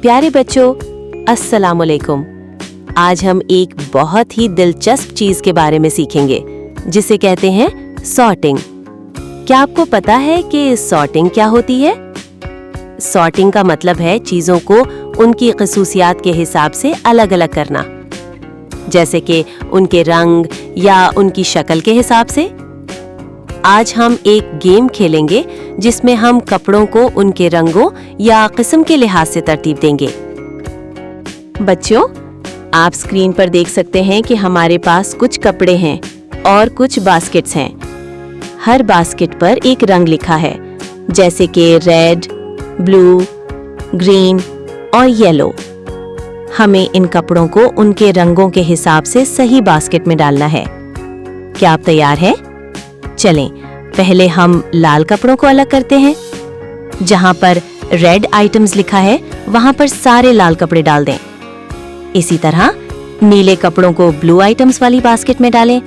प्यारे बच्चों, अस्सलामुअलैकुम। आज हम एक बहुत ही दिलचस्प चीज के बारे में सीखेंगे जिसे कहते हैं सॉर्टिंग। क्या आपको पता है कि सॉर्टिंग क्या होती है? सॉर्टिंग का मतलब है चीजों को उनकी खसूसियात के हिसाब से अलग अलग करना, जैसे कि उनके रंग या उनकी शक्ल के हिसाब से। आज हम एक गेम खेलेंगे जिसमें हम कपड़ों को उनके रंगों या किस्म के लिहाज से तरतीब देंगे। बच्चों, आप स्क्रीन पर देख सकते हैं कि हमारे पास कुछ कपड़े हैं और कुछ बास्केट्स हैं। हर बास्केट पर एक रंग लिखा है, जैसे कि रेड, ब्लू, ग्रीन और येलो। हमें इन कपड़ों को उनके रंगों के हिसाब से सही बास्केट में डालना है। क्या आप तैयार हैं? चलें, पहले हम लाल कपड़ों को अलग करते हैं। जहां पर रेड आइटम्स लिखा है, वहां पर सारे लाल कपड़े डाल दें। इसी तरह नीले कपड़ों को ब्लू आइटम्स वाली बास्केट में डालें।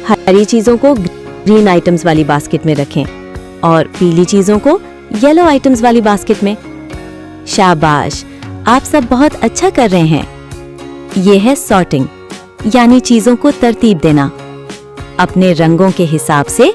हरी चीजों को ग्रीन आइटम्स वाली बास्केट में रखें और पीली चीजों को येलो आइटम्स वाली बास्केट में। शाबाश, आप सब बहुत अच्छा कर रहे हैं। यह है सॉर्टिंग, यानी चीजों को तरतीब देना। अपने रंगों के हिसाब से